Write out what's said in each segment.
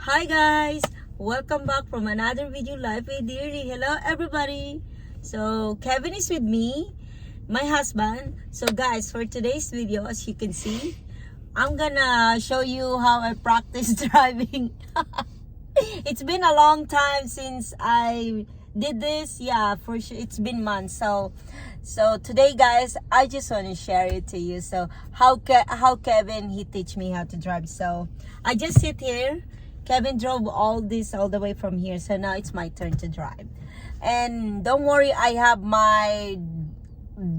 Hi guys! Welcome back from another video live with Deary. Hello everybody! So Kevin is with me, my husband. So guys, for today's video, as you can see, I'm gonna show you how I practice driving. It's been a long time since I did this. Yeah, for sure it's been months. So today guys, I just want to share it to you. So how Kevin he teach me how to drive. So I just sit here. Kevin drove all the way from here, so now it's my turn to drive. And don't worry, I have my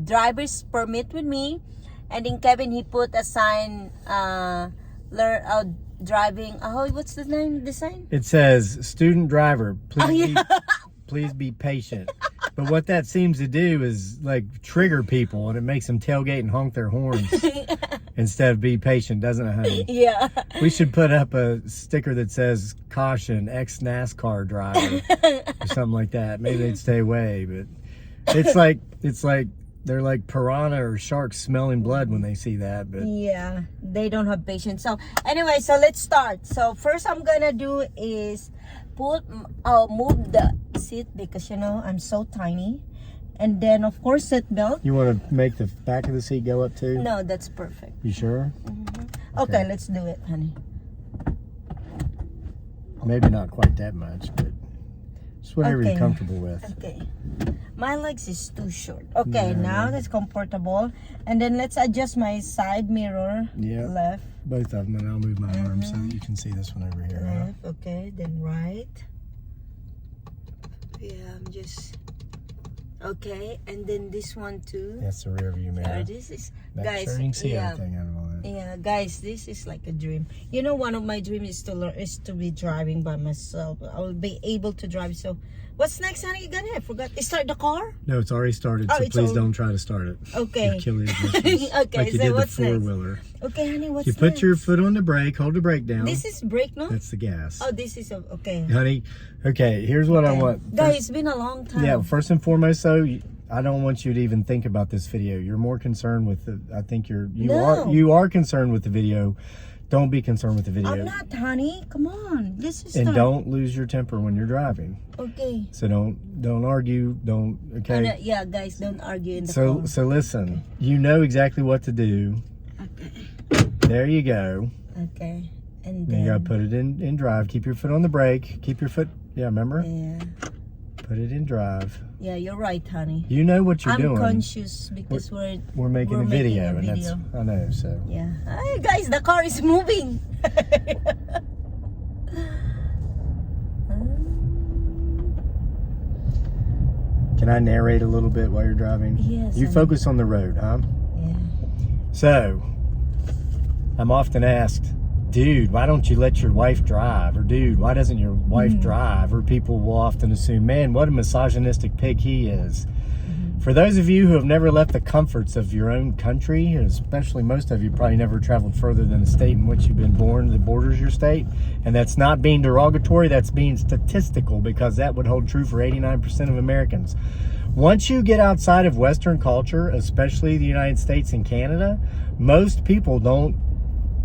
driver's permit with me. And then Kevin he put a sign driving. What's the name? The sign? It says student driver. Please, yeah. please be patient. But what that seems to do is like trigger people, and it makes them tailgate and honk their horns instead of be patient, doesn't it, honey? Yeah. We should put up a sticker that says caution, ex-NASCAR driver or something like that. Maybe they'd stay away, but it's like they're like piranha or sharks smelling blood when they see that. But yeah, they don't have patience. So anyway, so let's start. So first I'm gonna do is I'll move the seat because you know I'm so tiny, and then of course seat belt. you want to make the back of the seat go up too? No, that's perfect. You sure? Okay, let's do it, honey. Maybe not quite that much, but just whatever Okay. you're comfortable with. Okay, my legs is too short. Okay, now that's comfortable, and then let's adjust my side mirror. Yeah. Left. Both of them, and I'll move my arm so that you can see this one over here. Huh? Left, okay, then right. Yeah, I'm just okay, and then this one too. That's the rear view mirror. This is Make guys. sure you can see Yeah, everything out of all that. yeah, guys, this is like a dream. You know, one of my dreams is to learn to be driving by myself. I will be able to drive. So, what's next, honey? I forgot. Start the car. No, it's already started, Oh, so it's please all- don't try to start it. Okay. You'll kill the ignition. Okay, Like you so did what's the next? four-wheeler. Okay, honey, what's You put next? your foot on the brake, hold the brake down. This is brake, no? That's the gas. Oh, this is okay. Honey, okay, here's what I want. Guys, it's been a long time. Yeah, first and foremost, though, I don't want you to even think about this video. You're more concerned with the. I think you are concerned with the video. Don't be concerned with the video. I'm not, honey. Come on, let's just And start. don't lose your temper when you're driving. Okay. So don't argue. Don't. Okay. Yeah, guys, don't argue in the So phone. so listen. You know exactly what to do. Okay. There you go. Okay. And Then then. you gotta put it in drive. Keep your foot on the brake. Keep your foot. Yeah, remember? Yeah. Put it in drive. Yeah, you're right, honey. You know what you're I'm doing. conscious because We're making a video, and that's I know. So yeah. Hey guys, the car is moving. can I narrate a little bit while you're driving? Yes. You focus on the road, huh? Yeah. So I'm often asked, dude, why don't you let your wife drive? Or dude, why doesn't your wife drive? Or people will often assume, man, what a misogynistic pig he is. For those of you who have never left the comforts of your own country, and especially most of you probably never traveled further than the state in which you've been born that borders your state, and that's not being derogatory, that's being statistical, because that would hold true for 89% of Americans. Once you get outside of Western culture, especially the United States and Canada, most people don't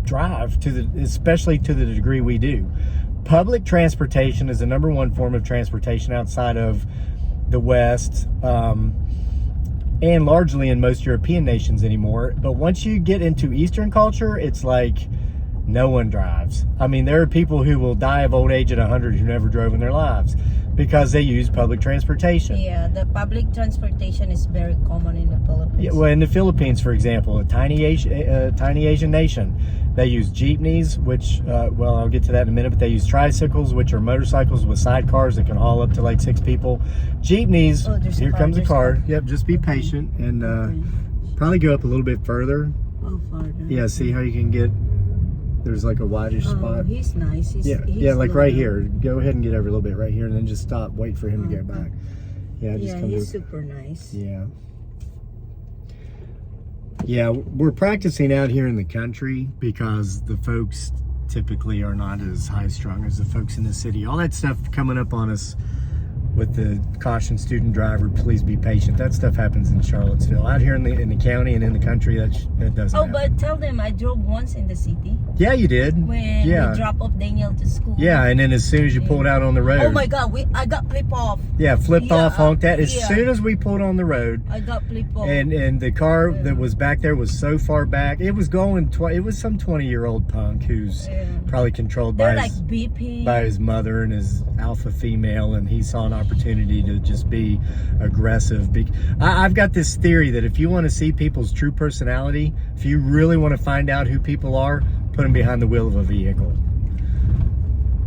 drive especially to the degree we do. Public transportation is the #1 form of transportation outside of the West, and largely in most European nations anymore. But once you get into Eastern culture, it's like no one drives. I mean, there are people who will die of old age at 100 who never drove in their lives because they use public transportation. Yeah, the public transportation is very common in the Philippines. Yeah, well, in the Philippines, for example, a tiny Asian nation, they use jeepneys, which, well, I'll get to that in a minute, but they use tricycles, which are motorcycles with sidecars that can haul up to like 6 people. Jeepneys, there's a here car, comes a there's car. a car. Yep, just be patient and probably go up a little bit further. Oh, farther. Yeah, see how you can get, there's like a whitish spot. He's nice. He's like right little. here. Go ahead and get over a little bit right here and then just stop, wait for him to go back. Yeah, just Yeah, come he's to, super nice. yeah. Yeah, we're practicing out here in the country because the folks typically are not as high strung as the folks in the city. All that stuff coming up on us with the caution student driver, please be patient. That stuff happens in Charlottesville. Out here in the county and in the country, that doesn't happen. but tell them I drove once in the city Yeah, you did. when Yeah. we drop off Daniel to school. Yeah, and then as soon as you pulled out on the road. Oh my God, I got flip off. Yeah, flipped Yeah, off, honked at. As yeah. soon as we pulled on the road, I got flip off. and the car that was back there was so far back. It was going. It was some 20-year-old punk who's Yeah. probably controlled They're by like beeping. his mother and his alpha female, and he saw an opportunity to just be aggressive. I've got this theory that if you want to see people's true personality, if you really want to find out who people are, put them behind the wheel of a vehicle.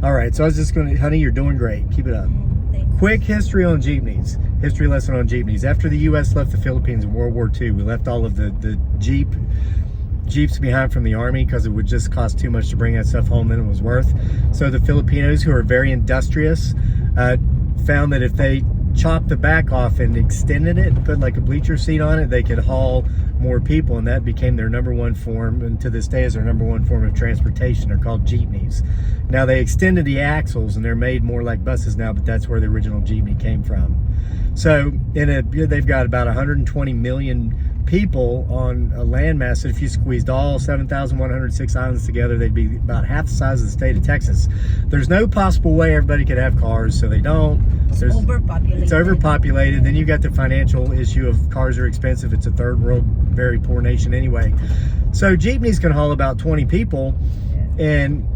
All right, so I was just going to, honey, you're doing great. Keep it up. Thank you. Quick history on jeepneys. History lesson on jeepneys. After the U.S. left the Philippines in World War II, we left all of the Jeeps behind from the Army because it would just cost too much to bring that stuff home than it was worth. So the Filipinos, who are very industrious, found that if they chopped the back off and extended it, put like a bleacher seat on it, they could haul more people, and that became their number one form, and to this day is their number one form of transportation. They're called jeepneys. Now they extended the axles and they're made more like buses now, but that's where the original jeepney came from. So they've got about 120 million people on a landmass that if you squeezed all 7,106 islands together, they'd be about half the size of the state of Texas. There's no possible way everybody could have cars, so they don't. It's overpopulated. It's overpopulated. Then you've got the financial issue of cars are expensive. It's a third world, very poor nation anyway. So jeepneys can haul about 20 people, and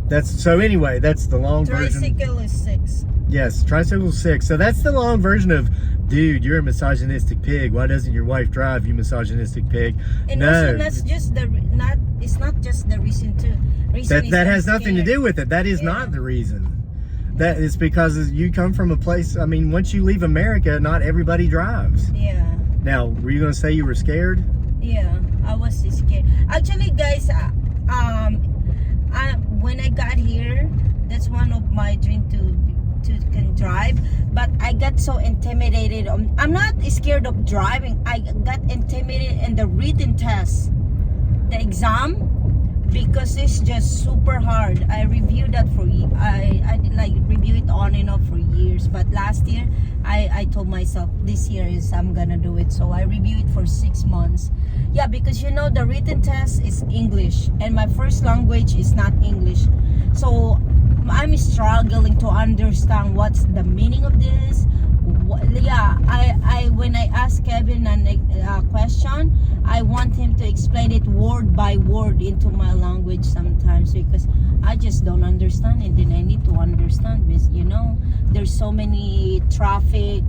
that's the long version. Tricycle is 6. Yes, tricycle 6. So that's the long version of, dude, you're a misogynistic pig. Why doesn't your wife drive, you misogynistic pig? And also, that's just it's not just the reason too. That has nothing to do with it. That is not the reason. That is because you come from a place, I mean, once you leave America, not everybody drives. Yeah. Now, were you going to say you were scared? Yeah, I was scared. Actually, guys, when I got here, that's one of my dreams to can drive, but I got so intimidated. I'm not scared of driving. I got intimidated in the written test, the exam, because it's just super hard. I reviewed that for I did like review it on and off for years, but last year I told myself this year is I'm gonna do it, so I reviewed it for 6 months. Yeah, because you know the written test is English and my first language is not English, so I'm struggling to understand what's the meaning of this. Yeah, I when I ask Kevin a question, I want him to explain it word by word into my language sometimes, because I just don't understand it, and I need to understand this. You know, there's so many traffic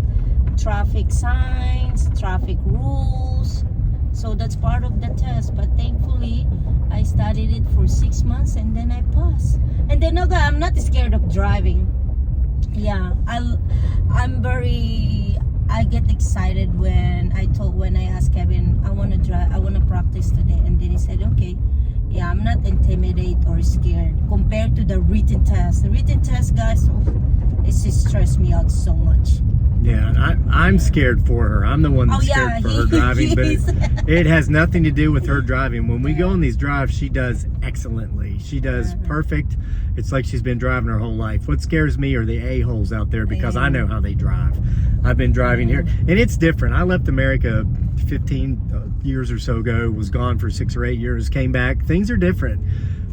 signs, traffic rules, so that's part of the test. But thankfully I studied it for 6 months and then I passed. And then okay, I'm not scared of driving. Yeah, I get excited when I asked Kevin, I want to drive, I want to practice today, and then he said, okay. Yeah, I'm not intimidated or scared compared to the written test. The written test, guys, it just stressed me out so much. Yeah, I'm scared for her. I'm the one that's scared for her driving, but it has nothing to do with her driving. When we go on these drives, she does excellently. She does perfect. It's like she's been driving her whole life. What scares me are the a-holes out there, because I know how they drive. I've been driving here, and it's different. I left America 15 years or so ago, was gone for 6 or 8 years, came back. Things are different.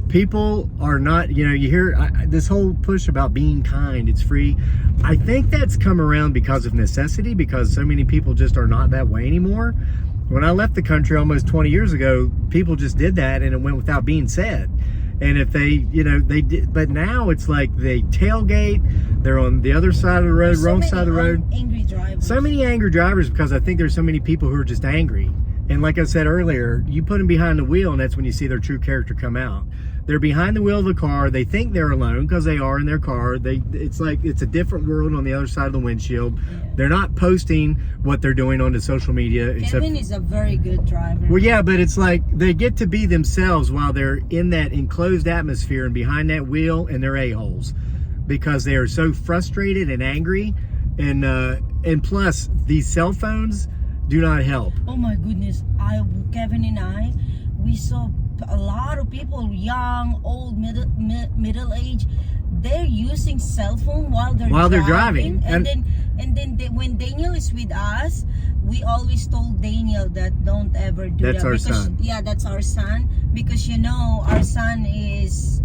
People are not, you hear this whole push about being kind, it's free. I think that's come around because of necessity, because so many people just are not that way anymore. When I left the country almost 20 years ago, people just did that and it went without being said. And if they did, but now it's like they tailgate, they're on the other side of the road, wrong side of the road. Angry drivers. So many angry drivers, because I think there's so many people who are just angry. And like I said earlier, you put them behind the wheel and that's when you see their true character come out. They're behind the wheel of the car. They think they're alone because they are in their car. It's like it's a different world on the other side of the windshield. Yeah. They're not posting what they're doing onto social media. Kevin is a very good driver. Well, yeah, but it's like they get to be themselves while they're in that enclosed atmosphere and behind that wheel, and they're a-holes because they are so frustrated and angry. And plus, these cell phones do not help. Oh my goodness! Kevin and I, we saw a lot of people, young, old, middle age, they're using cell phone while they're driving. And then when Daniel is with us, we always told Daniel that don't ever do That's that. our son. Yeah, that's our son. Because you know, our son is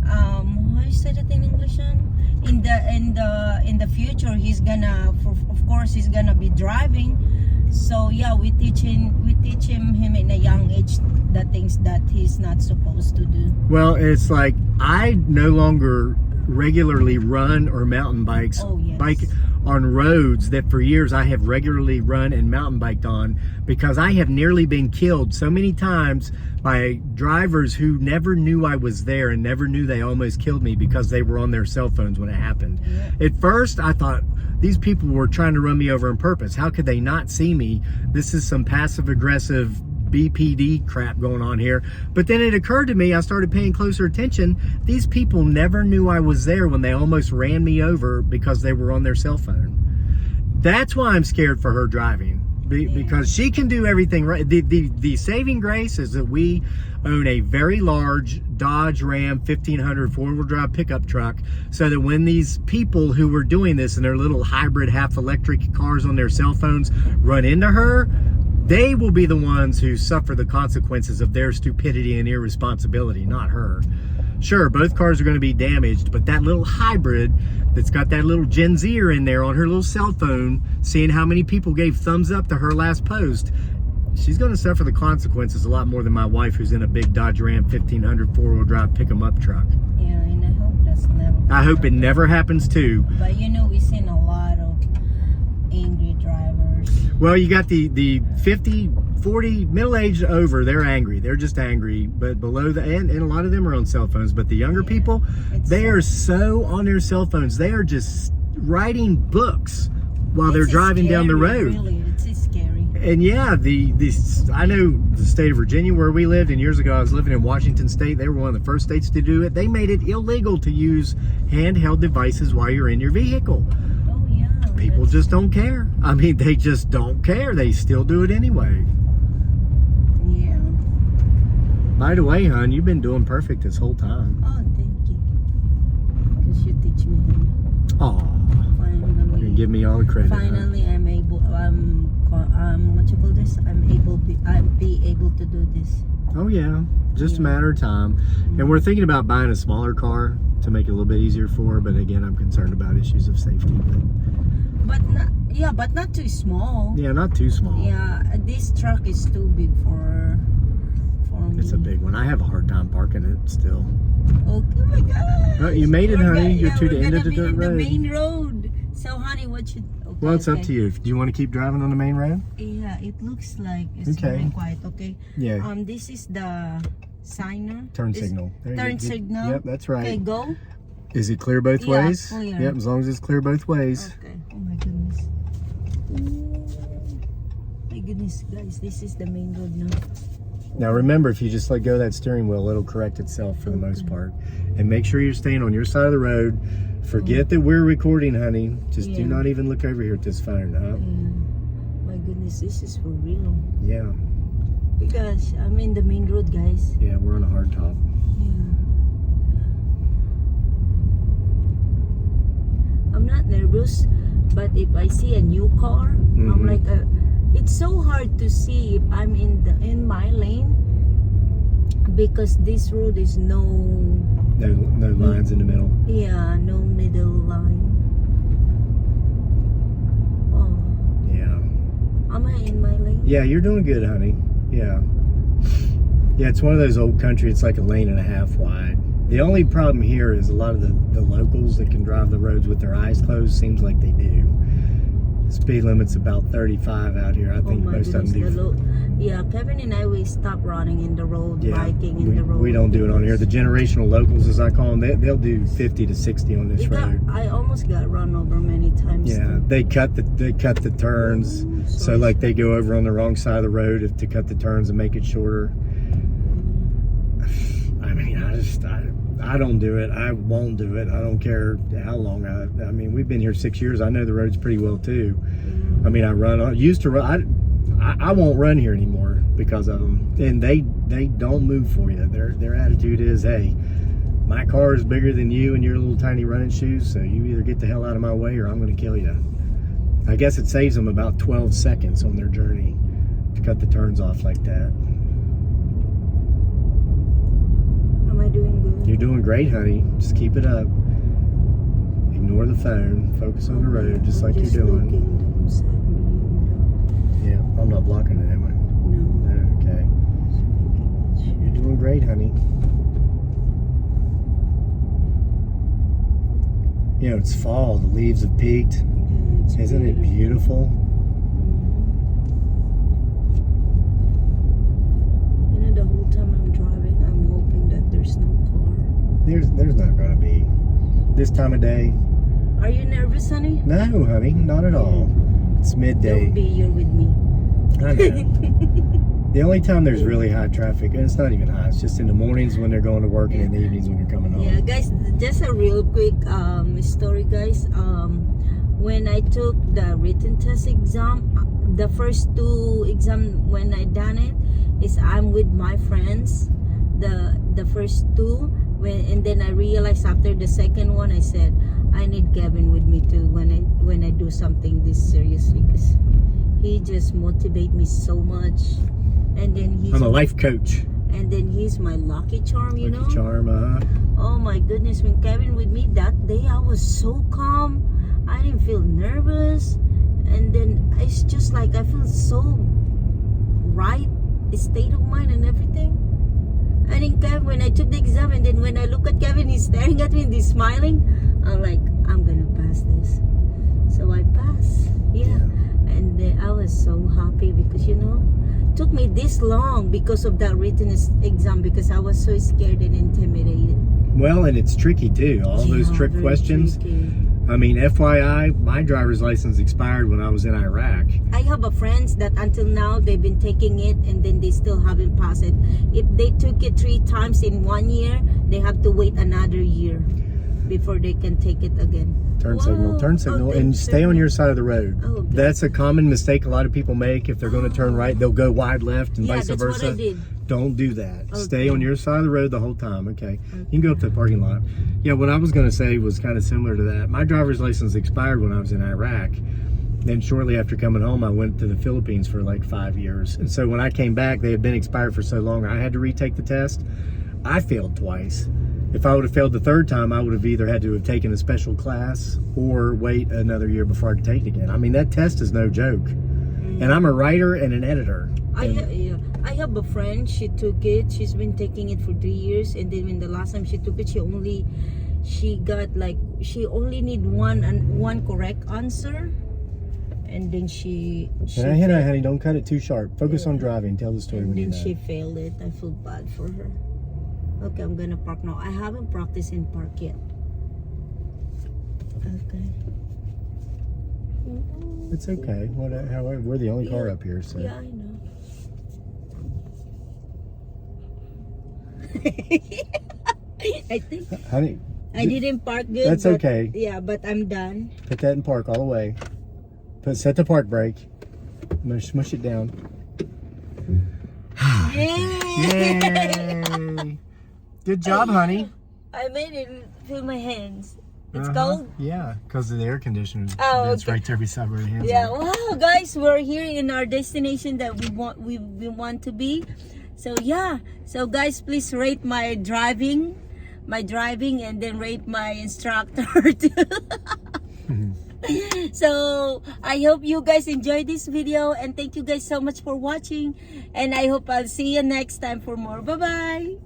how do you say that in English? In the future, he's gonna, of course, he's gonna be driving. So yeah, we teach him in a young age the things that he's not supposed to do. Well, it's like I no longer regularly run or mountain bikes. Oh, yes. Bike on roads that for years I have regularly run and mountain biked on, because I have nearly been killed so many times by drivers who never knew I was there and never knew they almost killed me because they were on their cell phones when it happened. Yeah. At first I thought these people were trying to run me over on purpose. How could they not see me? This is some passive aggressive BPD crap going on here. But then it occurred to me, I started paying closer attention. These people never knew I was there when they almost ran me over because they were on their cell phone. That's why I'm scared for her driving, because she can do everything right. The saving grace is that we own a very large Dodge Ram 1500 four-wheel drive pickup truck, so that when these people who were doing this in their little hybrid half electric cars on their cell phones run into her, they will be the ones who suffer the consequences of their stupidity and irresponsibility, not her. Sure, both cars are going to be damaged, but that little hybrid that's got that little Gen Zer in there on her little cell phone, seeing how many people gave thumbs up to her last post, she's going to suffer the consequences a lot more than my wife, who's in a big Dodge Ram 1500 four-wheel drive pick-em-up truck. Yeah, and I hope that's never. I hope it never happens too. But you know, we've seen a lot of angry drivers. Well, you got the 50, 40, middle-aged over, they're angry. They're just angry. But below the, and a lot of them are on cell phones. But the younger people, they are so on their cell phones. They are just writing books while they're driving down the road. Really, it's scary. And yeah, I know the state of Virginia where we lived, and years ago I was living in Washington State. They were one of the first states to do it. They made it illegal to use handheld devices while you're in your vehicle. Oh yeah. People just don't care. I mean, they just don't care. They still do it anyway. Yeah. By the way, hon, you've been doing perfect this whole time. Oh, thank you. Because you teach me. Aw. Finally. You give me all the credit. Finally, huh? I'm able. What you call this? I'm be able to do this. Oh yeah, just a matter of time. And we're thinking about buying a smaller car to make it a little bit easier for her. But again, I'm concerned about issues of safety. But not too small. Yeah, not too small. Yeah, this truck is too big for me. It's a big one. I have a hard time parking it still. Oh my God! Oh, you made it, honey. You're to the end of the dirt road. The main road. So, honey, what should? Okay, well, it's up to you. Do you want to keep driving on the main road? Yeah, it looks like it's very quiet. Okay. Yeah. This is the signer. Turn signal. There you Turn go. signal. Yep, that's right. Okay, go. Is it clear both Yeah, ways? clear. Yep, as long as it's clear both ways. Okay. Oh my goodness. Ooh. My goodness, guys, this is the main road now. Now remember, if you just let go of that steering wheel, it'll correct itself for the most part. And make sure you're staying on your side of the road. Forget that we're recording, honey. Just do not even look over here at this phone, huh? Yeah. My goodness, this is for real. Yeah. Because I'm in the main road, guys. Yeah, we're on a hard top. Yeah. I'm not nervous, but if I see a new car, I'm like, it's so hard to see if I'm in my lane, because this road is no lines in the middle. Yeah, no middle line. Oh. Yeah. Am I in my lane? Yeah, you're doing good, honey. Yeah. Yeah, it's one of those old country, it's like a lane and a half wide. The only problem here is a lot of the locals that can drive the roads with their eyes closed, seems like they do. The speed limit's about 35 out here. I think most of them do. Yeah, Kevin and I, we stop running in the road, biking in the road. We don't do it on here. The generational locals, as I call them, they'll do 50 to 60 on this road. I almost got run over many times. Yeah, too. they cut the turns. So like they go over on the wrong side of the road to cut the turns and make it shorter. I mean, I don't do it. I won't do it. I don't care how long. I mean, we've been here 6 years. I know the roads pretty well too. I mean, I used to run. I won't run here anymore because of them. And they don't move for you. Their attitude is, hey, my car is bigger than you and your little tiny running shoes, so you either get the hell out of my way or I'm going to kill you. I guess it saves them about 12 seconds on their journey to cut the turns off like that. Am I doing good? You're doing great, honey. Just keep it up. Ignore the phone. Focus on the road, just like you're doing. Yeah, I'm not blocking it, am I? No. Okay. You're doing great, honey. You know, it's fall. The leaves have peaked. Yeah, Isn't it beautiful? You know, the whole time I'm driving, I'm hoping that there's no car. There's not going to be. This time of day. Are you nervous, honey? No, honey, not at all. It's midday. Don't be, you're with me. I know. The only time there's really high traffic, and it's not even high, it's just in the mornings when they're going to work and in the evenings when you're coming home. Yeah, guys, just a real quick story, guys. When I took the written test exam, the first two exam when I done it is I'm with my friends. The first two, and then I realized after the second one, I said I need Kevin with me too when I do something this seriously, because he just motivate me so much. And then I'm a life coach. And then he's my lucky charm, you know. Lucky charm, Oh my goodness, when Kevin with me that day, I was so calm. I didn't feel nervous. And then it's just like I feel so right, state of mind and everything. And then Kevin, when I took the exam, and then when I look at Kevin, he's staring at me and he's smiling. I'm like, I'm gonna pass this. So I passed. Yeah. And then I was so happy because, you know, took me this long because of that written exam, because I was so scared and intimidated. Well, and it's tricky too. All those trick very questions. tricky. I mean, FYI, my driver's license expired when I was in Iraq. I have a friends that until now they've been taking it and then they still haven't passed it. If they took it 3 times in 1 year, they have to wait another year before they can take it again. Turn signal, and stay on your side of the road. Oh, okay. That's a common mistake a lot of people make. If they're going to turn right, they'll go wide left and Yeah, vice that's versa. what I did. Don't do that. Okay. Stay on your side of the road the whole time, okay? You can go up to the parking lot. Yeah, what I was going to say was kind of similar to that. My driver's license expired when I was in Iraq. Then shortly after coming home, I went to the Philippines for like 5 years. And so when I came back, they had been expired for so long, I had to retake the test. I failed twice. If I would have failed the third time, I would have either had to have taken a special class or wait another year before I could take it again. I mean, that test is no joke. And I'm a writer and an editor. I have a friend, she took it, she's been taking it for 3 years, and then when the last time she took it, she only need one correct answer, and then she Honey, don't cut it too sharp. Focus on driving. Tell the story when you're then she done. failed it. I feel bad for her. Okay, I'm gonna park now. I haven't practiced in park yet. Okay. It's okay. However, we're the only car up here, so. Yeah, I know. I think Honey, I didn't park good. That's but, okay. Yeah, but I'm done. put that in park all the way. Set the park brake. I'm gonna smush it down. Yay! Yay! Good job, honey. I made it feel my hands. It's cold. Yeah, because of the air conditioner. Oh, It's okay. right there beside where your hands Yeah, are. wow, guys, we're here in our destination that we want to be. So yeah, so guys, please rate my driving, and then rate my instructor too. So I hope you guys enjoyed this video, and thank you guys so much for watching, and I hope I'll see you next time for more. Bye bye.